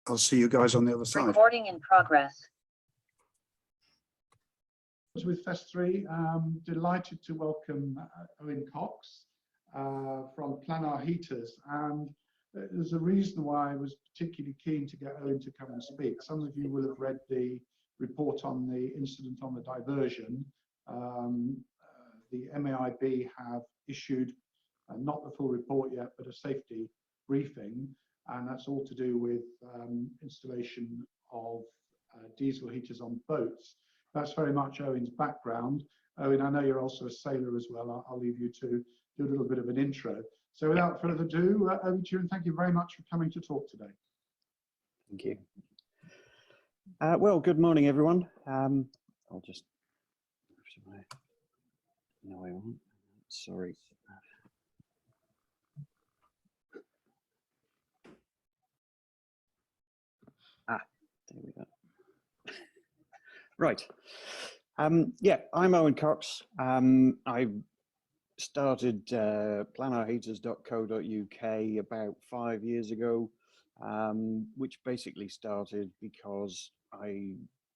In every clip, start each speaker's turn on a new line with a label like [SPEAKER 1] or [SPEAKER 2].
[SPEAKER 1] I'll see you guys on the other side.
[SPEAKER 2] Recording in progress.
[SPEAKER 3] With Fest 3, delighted to welcome Owen Cox from Planar Heaters, and there's a reason why I was particularly keen to get Owen to come and speak. Some of you will have read the report on the incident on the diversion. The MAIB have issued not the full report yet, but a safety briefing, and that's all to do with installation of diesel heaters on boats. That's very much Owen's background. Owen, I know you're also a sailor as well. I'll leave you to do a little bit of an intro. So without further ado, over to you, and thank you very much for coming to talk today.
[SPEAKER 4] Thank you. Well, good morning, everyone. I'll just, no, I won't. Sorry. There we go. Right. Yeah, I'm Owen Cox. I started planarheaters.co.uk about 5 years ago, which basically started because I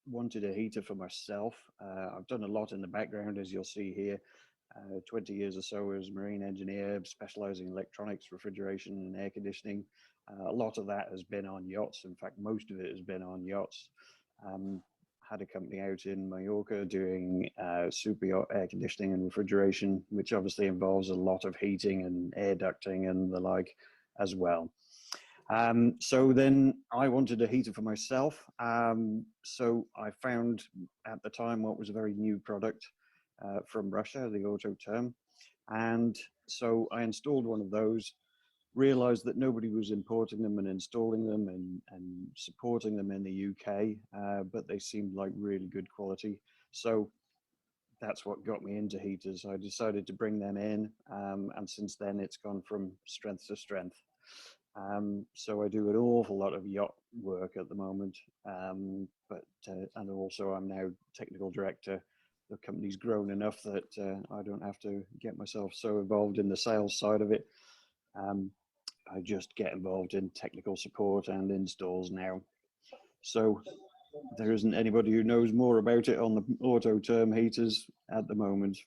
[SPEAKER 4] wanted a heater for myself. I've done a lot in the background, as you'll see here. 20 years or so as a marine engineer, specializing in electronics, refrigeration and air conditioning. A lot of that has been on yachts. In fact, most of it has been on yachts. Had a company out in Mallorca doing super yacht air conditioning and refrigeration, which obviously involves a lot of heating and air ducting and the like as well. So then I wanted a heater for myself. So I found at the time what was a very new product from Russia, the Autoterm. And so I installed one of those, realized that nobody was importing them and installing them and supporting them in the UK, but they seemed like really good quality. So that's what got me into heaters. I decided to bring them in, and since then it's gone from strength to strength. So I do an awful lot of yacht work at the moment, and also I'm now technical director. The company's grown enough that I don't have to get myself so involved in the sales side of it. I just get involved in technical support and installs now. So there isn't anybody who knows more about it on the Autoterm heaters at the moment.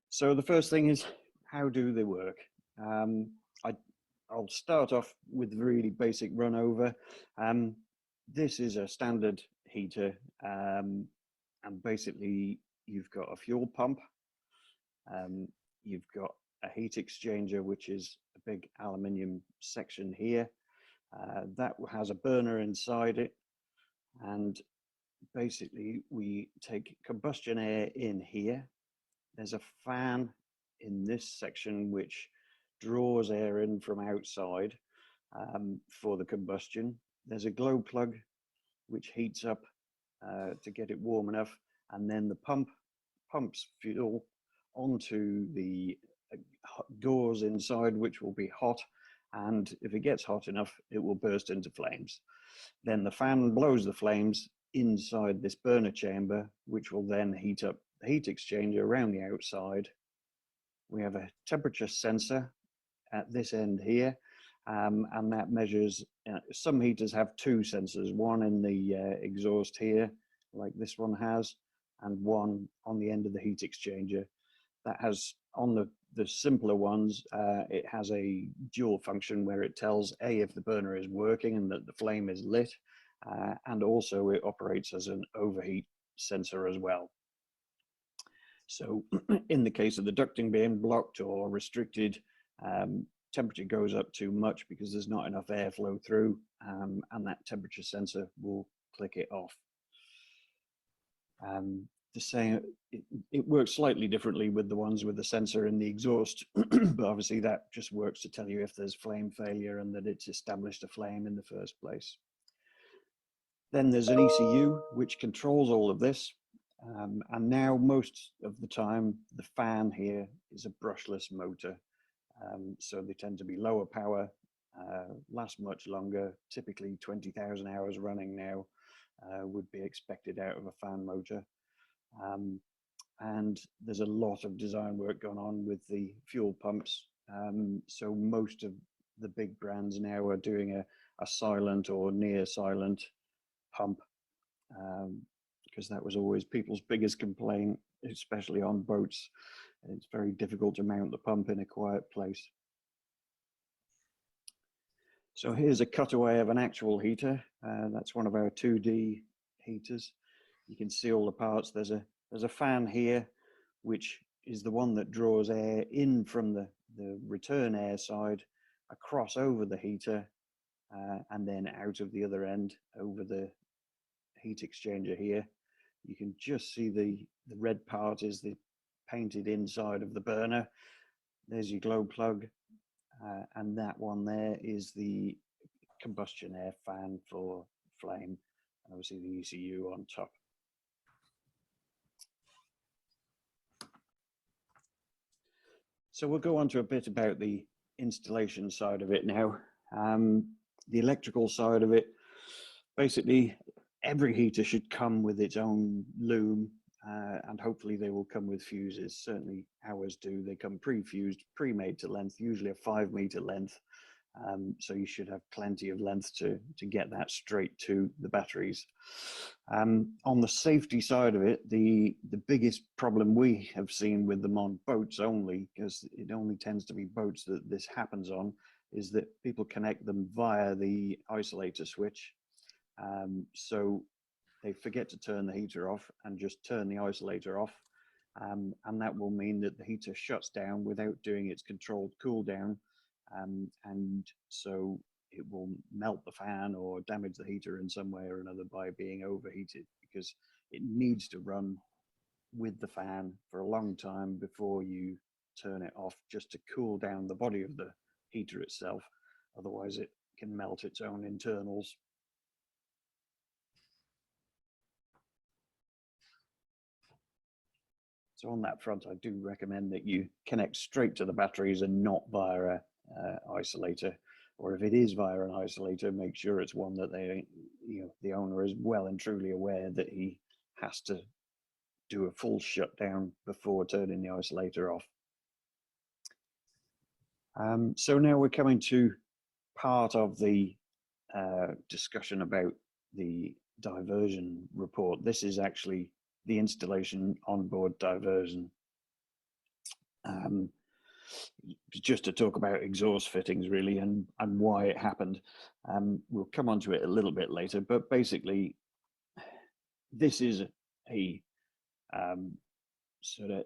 [SPEAKER 4] So the first thing is, how do they work? I'll start off with a really basic run over. This is a standard heater, and basically you've got a fuel pump, you've got a heat exchanger, which is a big aluminium section here, that has a burner inside it, and basically we take combustion air in here. There's a fan in this section which draws air in from outside for the combustion. There's a glow plug which heats up to get it warm enough, and then the pump pumps fuel onto the doors inside, which will be hot, and if it gets hot enough it will burst into flames. Then the fan blows the flames inside this burner chamber, which will then heat up the heat exchanger around the outside. We have a temperature sensor at this end here, and that measures, some heaters have two sensors, one in the exhaust here like this one has, and one on the end of the heat exchanger. That has, on the simpler ones, it has a dual function where it tells if the burner is working and that the flame is lit, and also it operates as an overheat sensor as well. So in the case of the ducting being blocked or restricted, temperature goes up too much because there's not enough airflow through, and that temperature sensor will click it off. The same, it works slightly differently with the ones with the sensor in the exhaust, but obviously that just works to tell you if there's flame failure and that it's established a flame in the first place. Then there's an ECU which controls all of this, and now most of the time the fan here is a brushless motor, so they tend to be lower power, last much longer. Typically 20,000 hours running now would be expected out of a fan motor. And there's a lot of design work going on with the fuel pumps. So most of the big brands now are doing a silent or near silent pump, because that was always people's biggest complaint, especially on boats. It's very difficult to mount the pump in a quiet place. So here's a cutaway of an actual heater. That's one of our 2D heaters. You can see all the parts. There's a fan here, which is the one that draws air in from the return air side across over the heater, and then out of the other end over the heat exchanger here. You can just see the red part is the painted inside of the burner. There's your glow plug, and that one there is the combustion air fan for flame, and obviously the ECU on top. So we'll go on to a bit about the installation side of it now. The electrical side of it, basically every heater should come with its own loom, and hopefully they will come with fuses. Certainly ours do. They come pre-fused, pre-made to length, usually a 5 meter length. So you should have plenty of length to get that straight to the batteries. On the safety side of it, the biggest problem we have seen with them on boats only, because it only tends to be boats that this happens on, is that people connect them via the isolator switch. So they forget to turn the heater off and just turn the isolator off. And that will mean that the heater shuts down without doing its controlled cool down. And so it will melt the fan or damage the heater in some way or another by being overheated, because it needs to run with the fan for a long time before you turn it off, just to cool down the body of the heater itself. Otherwise it can melt its own internals. So on that front, I do recommend that you connect straight to the batteries and not via a isolator. Or if it is via an isolator, make sure it's one that the owner is well and truly aware that he has to do a full shutdown before turning the isolator off. So now we're coming to part of the discussion about the diversion report. This is actually the installation onboard diversion. Just to talk about exhaust fittings really, and why it happened. We'll come on to it a little bit later, but basically this is a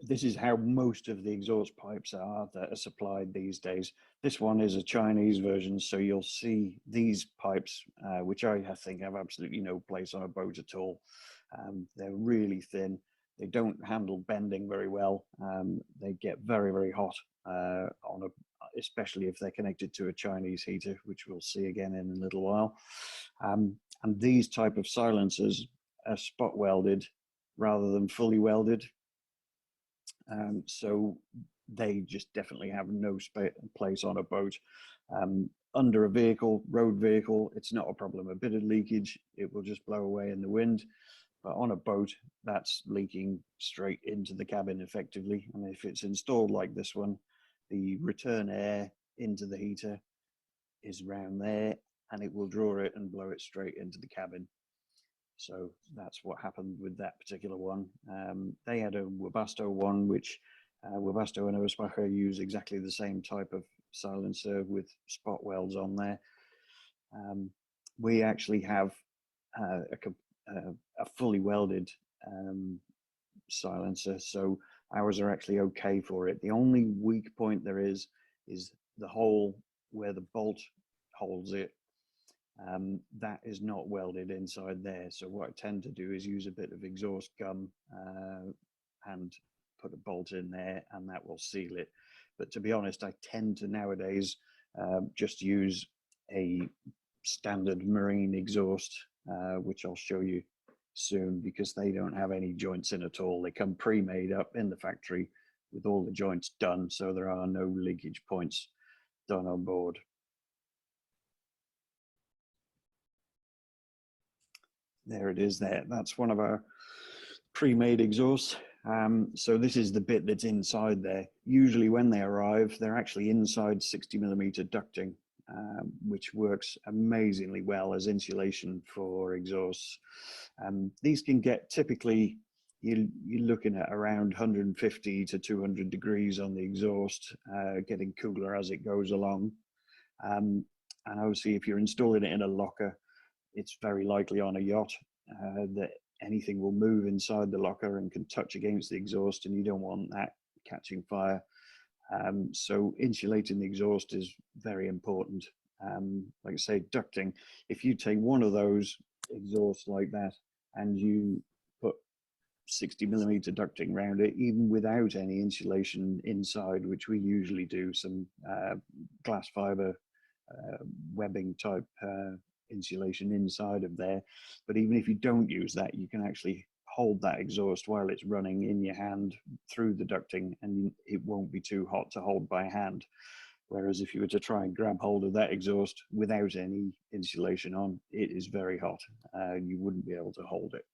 [SPEAKER 4] this is how most of the exhaust pipes are that are supplied these days. This one is a Chinese version, so you'll see these pipes, which I think have absolutely no place on a boat at all. They're really thin. They don't handle bending very well. They get very, very hot, especially if they're connected to a Chinese heater, which we'll see again in a little while. And these type of silencers are spot welded rather than fully welded. So they just definitely have no place on a boat. Under a vehicle, road vehicle, it's not a problem. A bit of leakage, it will just blow away in the wind. But on a boat, that's leaking straight into the cabin effectively. And if it's installed like this one, the return air into the heater is around there, and it will draw it and blow it straight into the cabin. So that's what happened with that particular one. They had a Webasto one, which Webasto and Owen use exactly the same type of silencer with spot welds on there. We actually have a fully welded silencer, so ours are actually okay for it. The only weak point there is the hole where the bolt holds it. That is not welded inside there, so what I tend to do is use a bit of exhaust gum and put a bolt in there, and that will seal it. But to be honest, I tend to nowadays just use a standard marine exhaust, which I'll show you soon, because they don't have any joints in at all. They come pre-made up in the factory with all the joints done, so there are no leakage points done on board. There it is there. That's one of our pre-made exhausts. So this is the bit that's inside there. Usually when they arrive, they're actually inside 60mm ducting. which works amazingly well as insulation for exhausts. These can get typically, you're looking at around 150 to 200 degrees on the exhaust, getting cooler as it goes along. And obviously, if you're installing it in a locker, it's very likely on a yacht that anything will move inside the locker and can touch against the exhaust, and you don't want that catching fire. So insulating the exhaust is very important. Like I say, ducting, if you take one of those exhausts like that and you put 60mm ducting around it, even without any insulation inside, which we usually do, some glass fiber webbing type insulation inside of there. But even if you don't use that, you can actually hold that exhaust while it's running in your hand through the ducting, and it won't be too hot to hold by hand. Whereas if you were to try and grab hold of that exhaust without any insulation on, it is very hot. You wouldn't be able to hold it.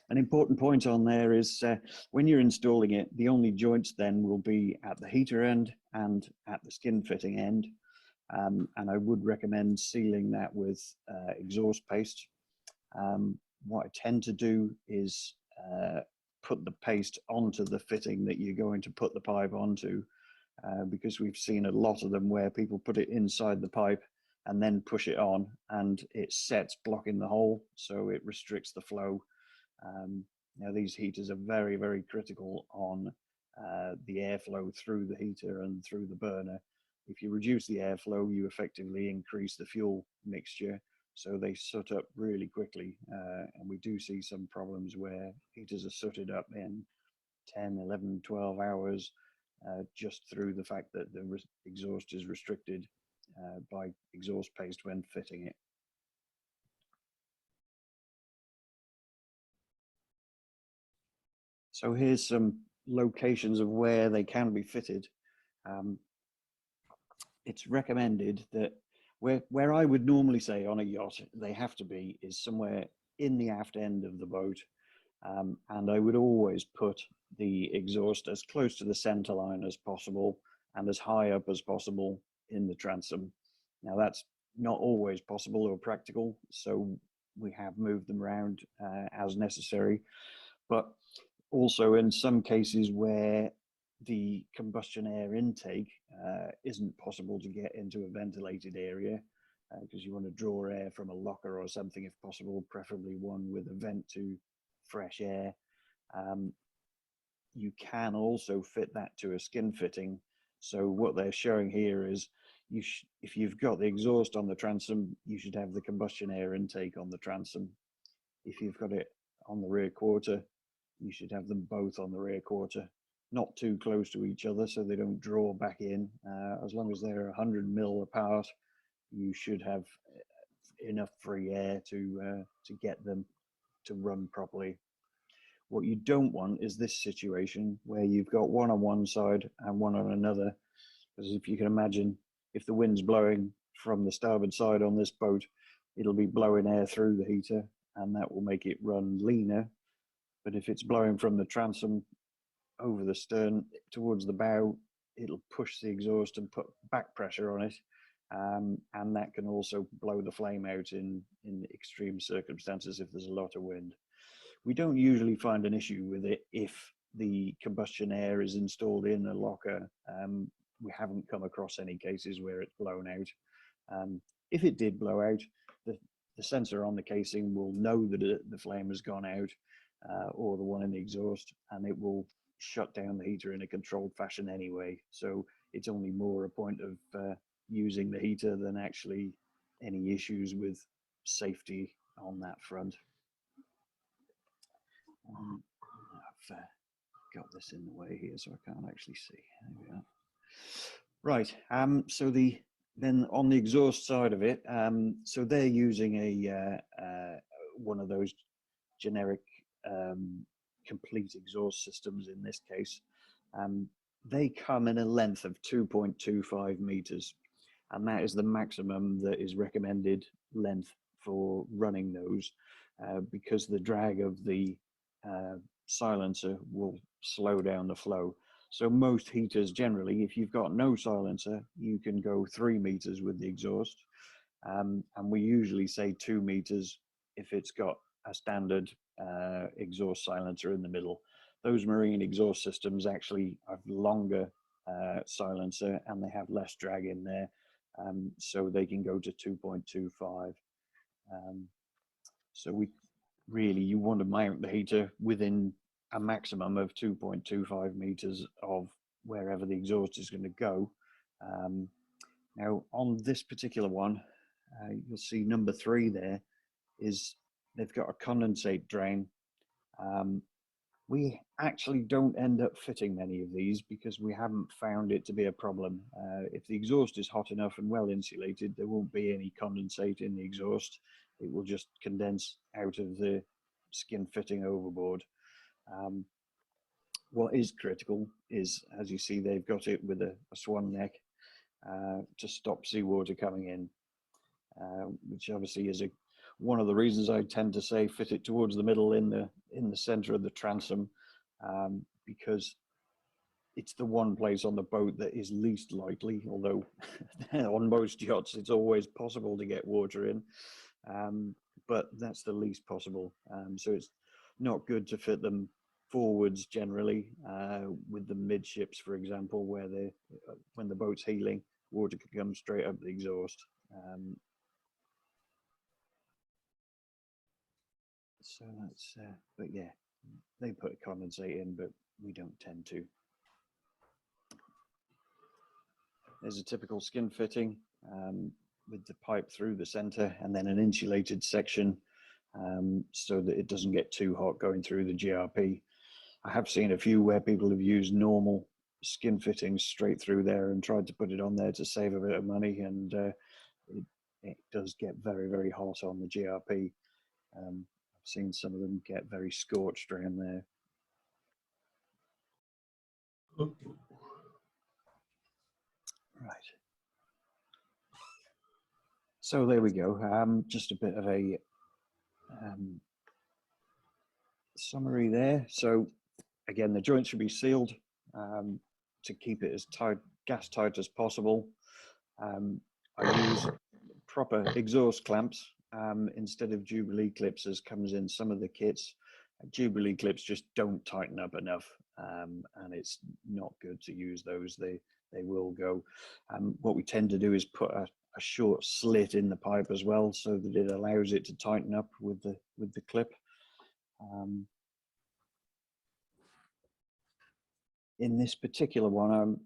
[SPEAKER 4] An important point on there is when you're installing it, the only joints then will be at the heater end and at the skin fitting end. And I would recommend sealing that with exhaust paste. What I tend to do is put the paste onto the fitting that you're going to put the pipe onto, because we've seen a lot of them where people put it inside the pipe and then push it on, and it sets blocking the hole, so it restricts the flow. Now these heaters are very, very critical on the airflow through the heater and through the burner. If you reduce the airflow, you effectively increase the fuel mixture, so they soot up really quickly. And we do see some problems where heaters are sooted up in 10, 11, 12 hours just through the fact that the exhaust is restricted by exhaust paste when fitting it. So here's some locations of where they can be fitted. It's recommended that where I would normally say on a yacht they have to be is somewhere in the aft end of the boat, and I would always put the exhaust as close to the center line as possible and as high up as possible in the transom. Now that's not always possible or practical, so we have moved them around as necessary, but also in some cases where the combustion air intake isn't possible to get into a ventilated area, because you want to draw air from a locker or something if possible, preferably one with a vent to fresh air. You can also fit that to a skin fitting. So what they're showing here is if you've got the exhaust on the transom, you should have the combustion air intake on the transom. If you've got it on the rear quarter, you should have them both on the rear quarter, not too close to each other so they don't draw back in. As long as they're 100 mil apart, you should have enough free air to get them to run properly. What you don't want is this situation where you've got one on one side and one on another, because if you can imagine, if the wind's blowing from the starboard side on this boat, it'll be blowing air through the heater and that will make it run leaner. But if it's blowing from the transom over the stern towards the bow, it'll push the exhaust and put back pressure on it, and that can also blow the flame out in extreme circumstances if there's a lot of wind. We don't usually find an issue with it if the combustion air is installed in a locker. We haven't come across any cases where it's blown out. If it did blow out, the sensor on the casing will know that the flame has gone out, or the one in the exhaust, and it will shut down the heater in a controlled fashion anyway. So it's only more a point of using the heater than actually any issues with safety on that front. I've got this in the way here so I can't actually see. There we are. Right, so then on the exhaust side of it, so they're using one of those generic complete exhaust systems in this case. They come in a length of 2.25 meters, and that is the maximum that is recommended length for running those, because the drag of the silencer will slow down the flow. So most heaters generally, if you've got no silencer, you can go 3 meters with the exhaust. And we usually say 2 meters if it's got a standard exhaust silencer in the middle. Those marine exhaust systems actually have longer silencer and they have less drag in there, so they can go to 2.25. So you want to mount the heater within a maximum of 2.25 meters of wherever the exhaust is going to go. Now on this particular one, you'll see number 3 there is they've got a condensate drain. We actually don't end up fitting many of these because we haven't found it to be a problem. If the exhaust is hot enough and well insulated, there won't be any condensate in the exhaust. It will just condense out of the skin fitting overboard. What is critical is, as you see, they've got it with a swan neck to stop seawater coming in, which obviously is one of the reasons I tend to say fit it towards the middle in the center of the transom, because it's the one place on the boat that is least likely, although on most yachts it's always possible to get water in, but that's the least possible. So it's not good to fit them forwards generally, with the midships, for example, where when the boat's heeling, water can come straight up the exhaust. So that's, but yeah, they put a condensate in, but we don't tend to. There's a typical skin fitting with the pipe through the center and then an insulated section so that it doesn't get too hot going through the GRP. I have seen a few where people have used normal skin fittings straight through there and tried to put it on there to save a bit of money, and it does get very, very hot on the GRP. I've seen some of them get very scorched around there. Right. So there we go. Just a bit of a summary there. So again, the joint should be sealed to keep it as tight, gas tight as possible. I use proper exhaust clamps instead of Jubilee clips, as comes in some of the kits. Jubilee clips just don't tighten up enough, and it's not good to use those. They will go. What we tend to do is put a short slit in the pipe as well, so that it allows it to tighten up with the clip. In this particular one,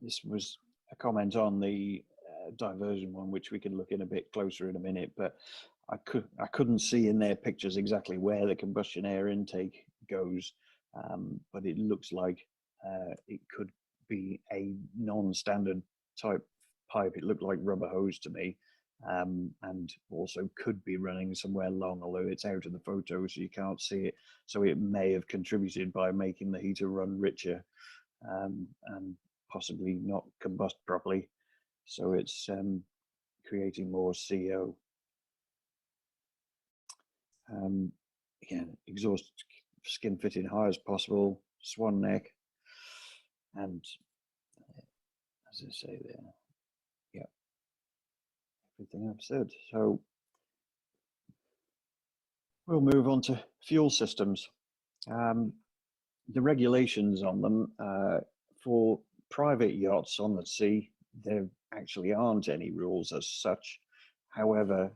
[SPEAKER 4] this was a comment on the diversion one, which we can look in a bit closer in a minute, but I couldn't see in their pictures exactly where the combustion air intake goes, but it looks like it could be a non-standard type pipe. It looked like rubber hose to me, and also could be running somewhere long, although it's out of the photo so you can't see it. So it may have contributed by making the heater run richer and possibly not combust properly. So it's creating more CO. Again, exhaust skin fitting high as possible, swan neck, and as I say there, yeah, everything I've said. So we'll move on to fuel systems. The regulations on them for private yachts on the sea, there actually aren't any rules as such. However,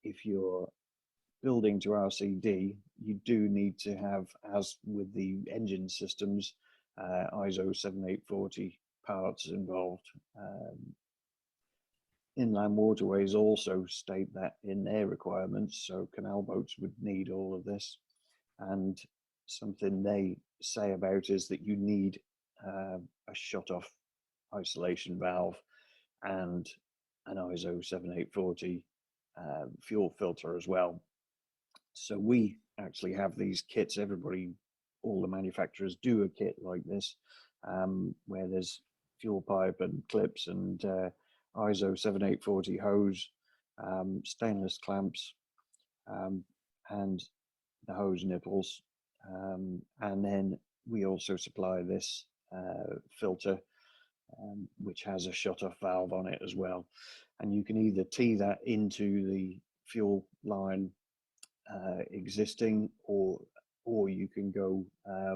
[SPEAKER 4] if you're building to RCD, you do need to have, as with the engine systems, ISO 7840 parts involved. Inland waterways also state that in their requirements, so canal boats would need all of this. And something they say about is that you need a shut-off isolation valve and an ISO 7840 fuel filter as well. So we actually have these kits. All the manufacturers do a kit like this, where there's fuel pipe and clips and ISO 7840 hose, stainless clamps, and the hose nipples. And then we also supply this filter, which has a shut-off valve on it as well. And you can either tee that into the fuel line existing, or you can go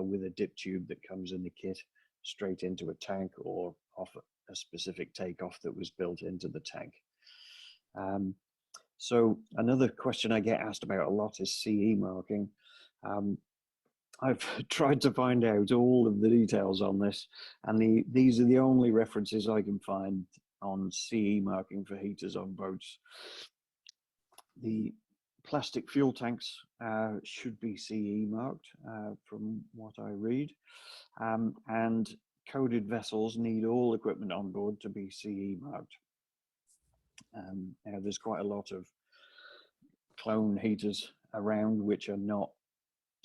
[SPEAKER 4] with a dip tube that comes in the kit straight into a tank, or off a specific takeoff that was built into the tank. So another question I get asked about a lot is CE marking. I've tried to find out all of the details on this, and these are the only references I can find on CE marking for heaters on boats. The plastic fuel tanks should be CE marked from what I read, and coded vessels need all equipment on board to be CE marked. Now there's quite a lot of clone heaters around which are not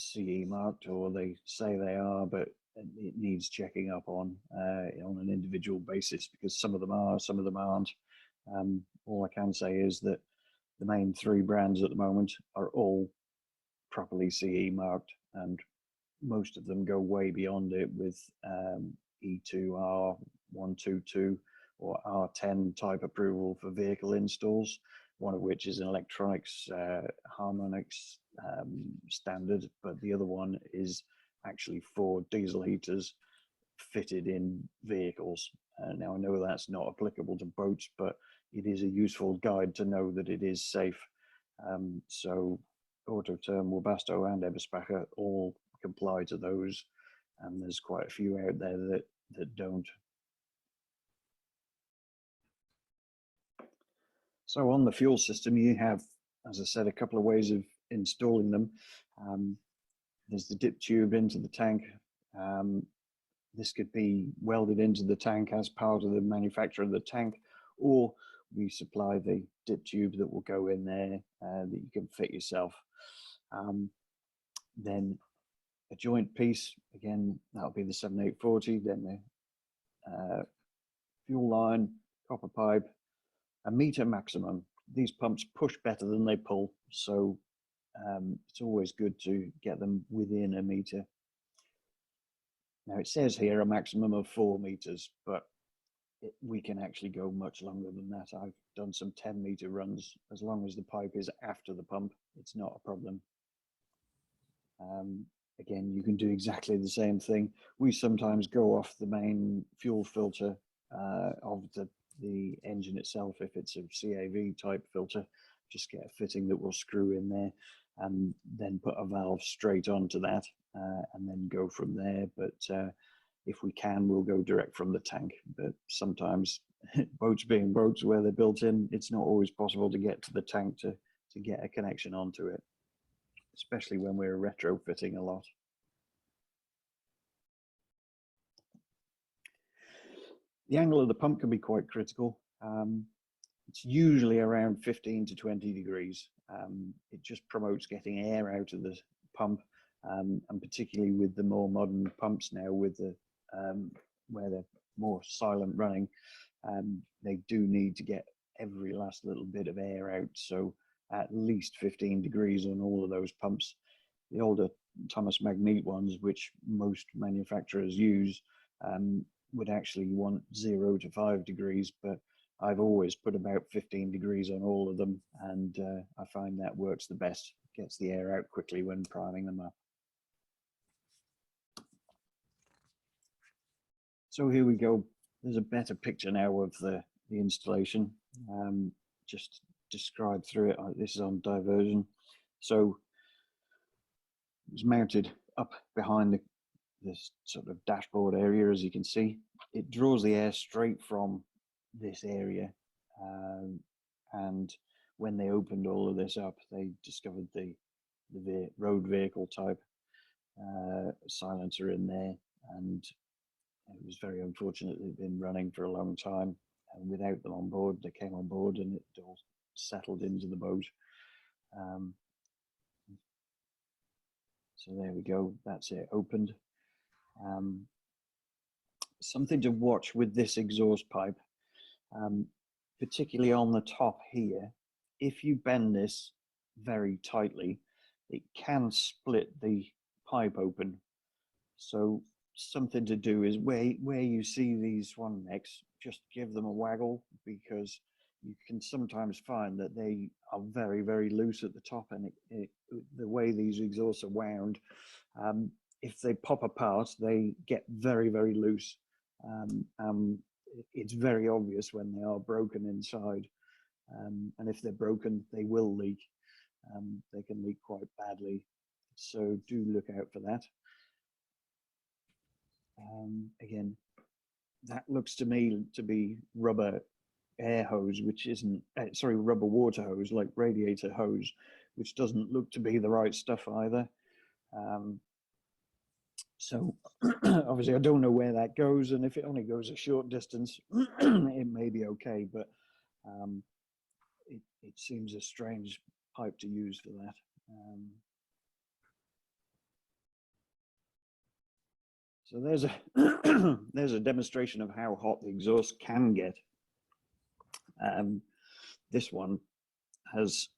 [SPEAKER 4] CE marked, or they say they are, but it needs checking up on an individual basis, because some of them are, some of them aren't. All I can say is that the main 3 brands at the moment are all properly CE marked, and most of them go way beyond it with E2, R122 or R10 type approval for vehicle installs, one of which is an electronics harmonics standard, but the other one is actually for diesel heaters fitted in vehicles. Now I know that's not applicable to boats, but it is a useful guide to know that it is safe. So Autoterm, Webasto and Eberspacher all comply to those, and there's quite a few out there that don't. So on the fuel system, you have, as I said, a couple of ways of installing them. There's the dip tube into the tank. This could be welded into the tank as part of the manufacture of the tank, or we supply the dip tube that will go in there that you can fit yourself. Then a joint piece, again, that'll be the 7840, then the fuel line, copper pipe, a meter maximum. These pumps push better than they pull, so it's always good to get them within a meter. Now it says here a maximum of 4 meters, but we can actually go much longer than that. I've done some 10-meter runs. As long as the pipe is after the pump, it's not a problem. Again, you can do exactly the same thing. We sometimes go off the main fuel filter of the engine itself. If it's a CAV type filter, just get a fitting that will screw in there, and then put a valve straight onto that, and then go from there. But if we can, we'll go direct from the tank. But sometimes, boats being boats where they're built in, it's not always possible to get to the tank to get a connection onto it, especially when we're retrofitting a lot. The angle of the pump can be quite critical. It's usually around 15 to 20 degrees. It just promotes getting air out of the pump, and particularly with the more modern pumps now, with the where they're more silent running, they do need to get every last little bit of air out. So at least 15 degrees on all of those pumps. The older Thomas Magnet ones, which most manufacturers use, would actually want 0 to 5 degrees, but I've always put about 15 degrees on all of them, and I find that works the best. Gets the air out quickly when priming them up. So here we go. There's a better picture now of the installation. Just describe through it. This is on diversion. So it's mounted up behind this sort of dashboard area, as you can see. It draws the air straight from this area, and when they opened all of this up, they discovered the road vehicle type silencer in there, and it was very unfortunate. They'd been running for a long time, and without them on board, they came on board and it all settled into the boat. So there we go, that's it opened. Something to watch with this exhaust pipe, particularly on the top here, if you bend this very tightly, it can split the pipe open. So something to do is where you see these swan necks, just give them a waggle, because you can sometimes find that they are very, very loose at the top, and the way these exhausts are wound, if they pop apart, they get very, very loose. It's very obvious when they are broken inside, and if they're broken, they will leak. They can leak quite badly, so do look out for that. Again, that looks to me to be rubber air hose, which isn't, sorry, rubber water hose, like radiator hose, which doesn't look to be the right stuff either. So obviously I don't know where that goes, and if it only goes a short distance, it may be okay, but it seems a strange pipe to use for that. So there's a there's a demonstration of how hot the exhaust can get. This one is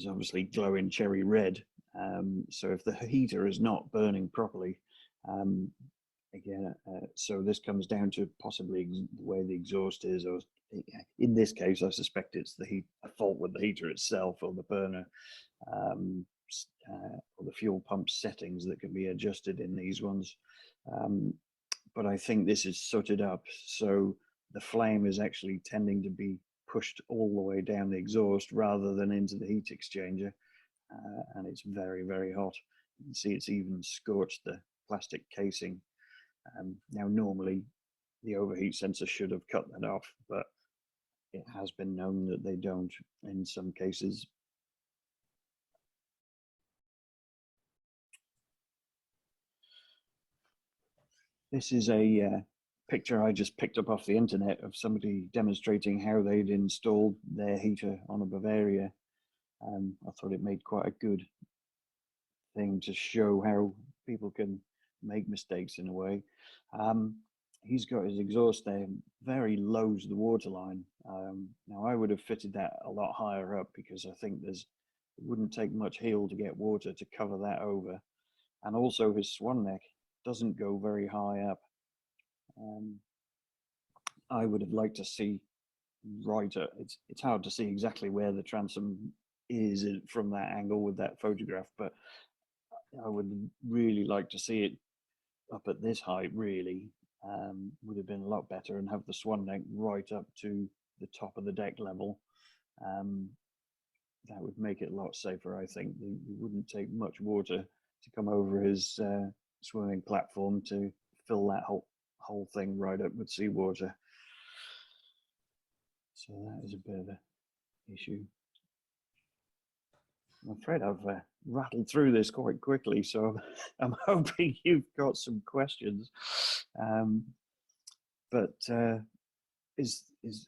[SPEAKER 4] obviously glowing cherry red. So if the heater is not burning properly, again, so this comes down to possibly the way the exhaust is, or in this case, I suspect it's a fault with the heater itself, or the burner, or the fuel pump settings that can be adjusted in these ones. But I think this is sooted up, so the flame is actually tending to be pushed all the way down the exhaust rather than into the heat exchanger, and it's very, very hot. You can see it's even scorched the plastic casing. Now normally the overheat sensor should have cut that off, but it has been known that they don't in some cases. This is a picture I just picked up off the internet of somebody demonstrating how they'd installed their heater on a Bavaria. I thought it made quite a good thing to show how people can make mistakes in a way. He's got his exhaust there very low to the waterline. Now I would have fitted that a lot higher up, because I think it wouldn't take much heel to get water to cover that over. And also his swan neck doesn't go very high up. I would have liked to see right up. It's hard to see exactly where the transom is from that angle with that photograph, but I would really like to see it up at this height. Really, would have been a lot better, and have the swan neck right up to the top of the deck level. That would make it a lot safer. I think it wouldn't take much water to come over his swimming platform to fill that whole thing right up with seawater. So that is a bit of an issue. I'm afraid I've rattled through this quite quickly, so I'm hoping you've got some questions.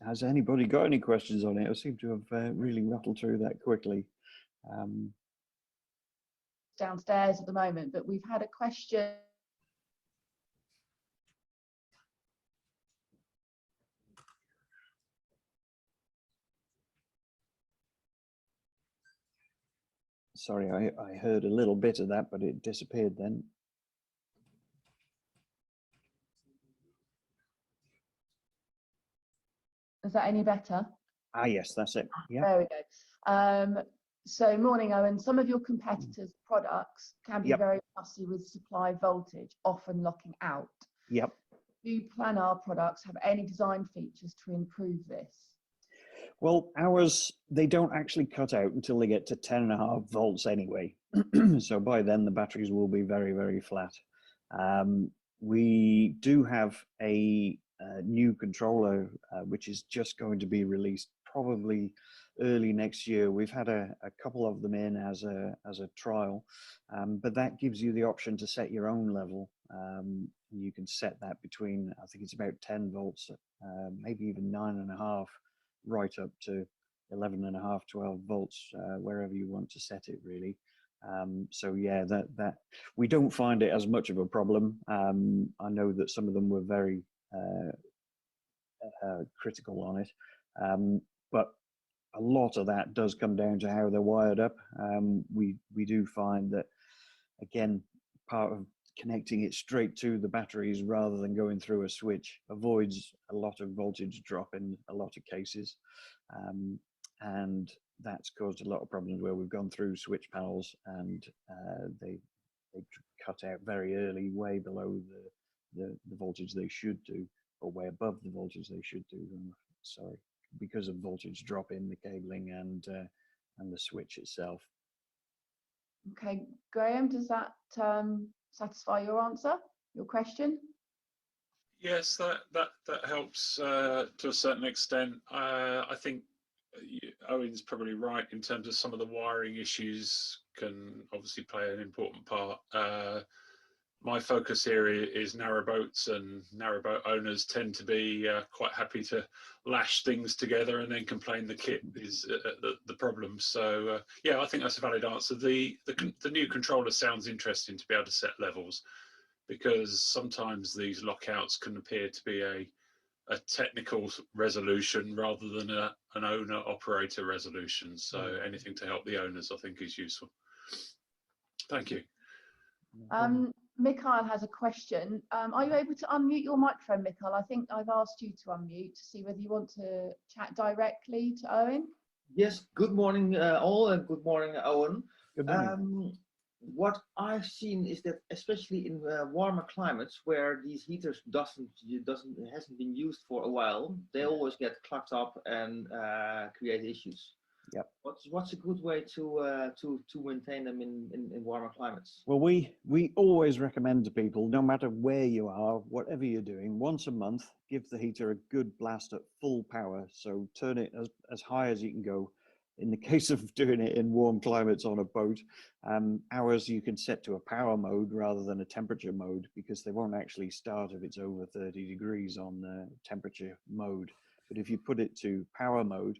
[SPEAKER 4] Has anybody got any questions on it? I seem to have really rattled through that quickly.
[SPEAKER 1] Downstairs at the moment, but we've had a question.
[SPEAKER 4] Sorry, I heard a little bit of that, but it disappeared then.
[SPEAKER 1] Is that any better?
[SPEAKER 4] Ah, yes, that's it. Yeah.
[SPEAKER 1] There we go. So morning, Owen. Some of your competitors' products can be
[SPEAKER 4] Yep.
[SPEAKER 1] very fussy with supply voltage, often locking out.
[SPEAKER 4] Yep.
[SPEAKER 1] Do Planar products have any design features to improve this?
[SPEAKER 4] Well, ours, they don't actually cut out until they get to 10.5 volts anyway. So by then the batteries will be very, very flat. We do have a new controller, which is just going to be released probably early next year. We've had a couple of them in as a trial, but that gives you the option to set your own level. You can set that between, I think it's about 10 volts, maybe even 9.5, right up to 11.5, 12 volts, wherever you want to set it, really. So yeah, that we don't find it as much of a problem. I know that some of them were very critical on it, but a lot of that does come down to how they're wired up. We do find that, again, part of connecting it straight to the batteries rather than going through a switch avoids a lot of voltage drop in a lot of cases. And that's caused a lot of problems where we've gone through switch panels and they cut out very early, way below the voltage they should do, or way above the voltage they should do. Sorry, because of voltage drop in the cabling and the switch itself.
[SPEAKER 1] Okay, Graham, does that satisfy your answer, your question?
[SPEAKER 2] Yes, that helps to a certain extent. I think Owen's probably right in terms of some of the wiring issues can obviously play an important part. My focus here is narrowboats, and narrowboat owners tend to be quite happy to lash things together and then complain the kit is the problem. So yeah, I think that's a valid answer. The new controller sounds interesting to be able to set levels, because sometimes these lockouts can appear to be a technical resolution rather than an owner operator resolution. So anything to help the owners, I think, is useful. Thank you.
[SPEAKER 1] Mikhail has a question. Are you able to unmute your microphone, Mikhail? I think I've asked you to unmute to see whether you want to chat directly to Owen.
[SPEAKER 5] Yes, good morning all, and good morning, Owen.
[SPEAKER 4] Good morning.
[SPEAKER 5] What I've seen is that, especially in warmer climates where these heaters hasn't been used for a while, they always get clogged up and create issues.
[SPEAKER 4] Yep.
[SPEAKER 5] What's a good way to maintain them in warmer climates?
[SPEAKER 4] Well, we always recommend to people, no matter where you are, whatever you're doing, once a month, give the heater a good blast at full power. So turn it as high as you can go. In the case of doing it in warm climates on a boat, ours you can set to a power mode rather than a temperature mode, because they won't actually start if it's over 30 degrees on the temperature mode. But if you put it to power mode,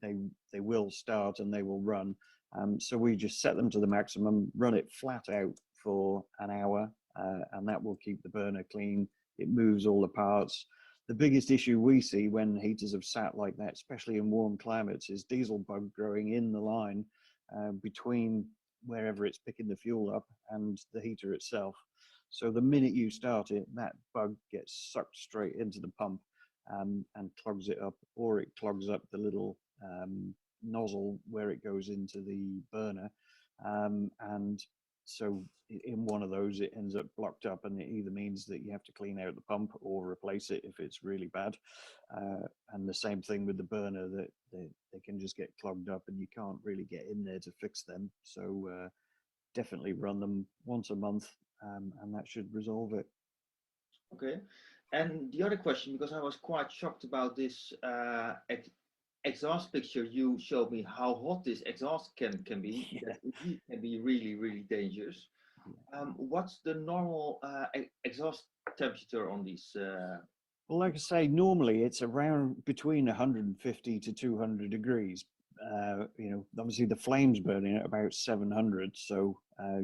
[SPEAKER 4] they will start and they will run. So we just set them to the maximum, run it flat out for an hour, and that will keep the burner clean. It moves all the parts. The biggest issue we see when heaters have sat like that, especially in warm climates, is diesel bug growing in the line between wherever it's picking the fuel up and the heater itself. So the minute you start it, that bug gets sucked straight into the pump and clogs it up, or it clogs up the little nozzle where it goes into the burner. And so in one of those, it ends up blocked up, and it either means that you have to clean out the pump or replace it if it's really bad. And the same thing with the burner, that they can just get clogged up and you can't really get in there to fix them. So definitely run them once a month, and that should resolve it.
[SPEAKER 5] Okay. And the other question, because I was quite shocked about this exhaust picture you showed me, how hot this exhaust can be.
[SPEAKER 4] Yeah.
[SPEAKER 5] It can be really, really dangerous. What's the normal exhaust temperature on these?
[SPEAKER 4] Well, like I say, normally it's around between 150 to 200 degrees. You know, obviously the flame's burning at about 700, so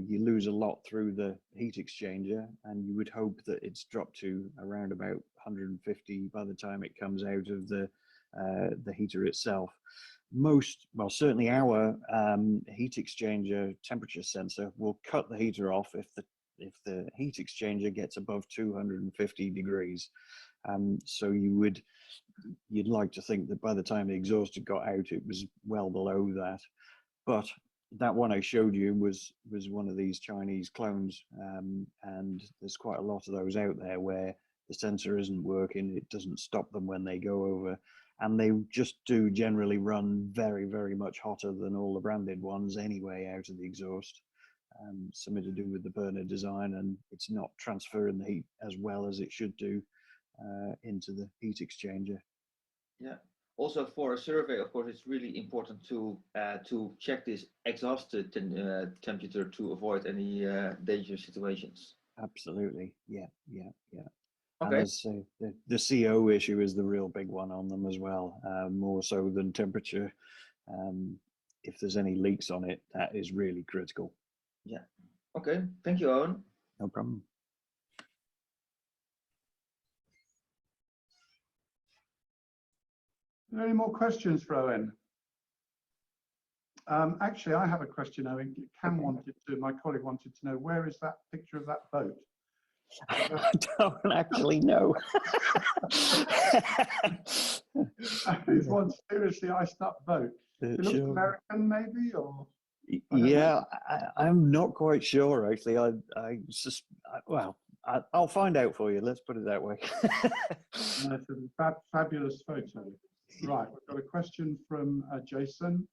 [SPEAKER 4] you lose a lot through the heat exchanger, and you would hope that it's dropped to around about 150 by the time it comes out of the heater itself. Well, certainly our heat exchanger temperature sensor will cut the heater off if the heat exchanger gets above 250 degrees. So you'd like to think that by the time the exhaust had got out, it was well below that. But that one I showed you was one of these Chinese clones, and there's quite a lot of those out there where the sensor isn't working. It doesn't stop them when they go over, and they just do generally run very, very much hotter than all the branded ones anyway out of the exhaust. Something to do with the burner design, and it's not transferring the heat as well as it should do into the heat exchanger.
[SPEAKER 5] Yeah. Also, for a survey, of course, it's really important to check this exhaust temperature to avoid any dangerous situations.
[SPEAKER 4] Absolutely, yeah.
[SPEAKER 5] Okay.
[SPEAKER 4] And as the CO issue is the real big one on them as well, more so than temperature. If there's any leaks on it, that is really critical.
[SPEAKER 5] Yeah. Okay. Thank you, Owen.
[SPEAKER 4] No problem.
[SPEAKER 3] Are there any more questions for Owen? Actually, I have a question. I think my colleague wanted to know, where is that picture of that boat?
[SPEAKER 4] I don't actually know.
[SPEAKER 3] It's one seriously iced up boat. It looks
[SPEAKER 4] Sure.
[SPEAKER 3] American, maybe, or
[SPEAKER 4] Yeah, I'm not quite sure actually. Well, I'll find out for you. Let's put it that way.
[SPEAKER 3] no, it's a fabulous photo. Right, we've got a question from Jason,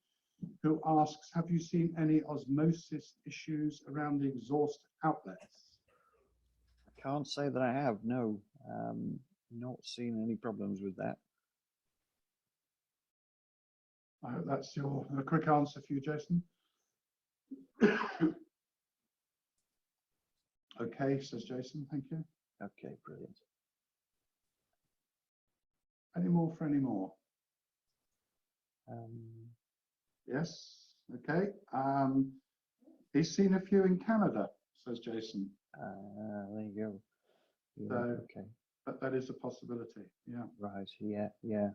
[SPEAKER 3] who asks, have you seen any osmosis issues around the exhaust outlets?
[SPEAKER 4] I can't say that I have. No, not seen any problems with that.
[SPEAKER 3] I hope that's a quick answer for you, Jason. Okay, says Jason, thank you.
[SPEAKER 4] Okay, brilliant.
[SPEAKER 3] Any more for any more? Yes, okay. He's seen a few in Canada, says Jason.
[SPEAKER 4] There you go. Yeah,
[SPEAKER 3] So,
[SPEAKER 4] okay.
[SPEAKER 3] but that is a possibility, yeah.
[SPEAKER 4] Right, yeah, yeah.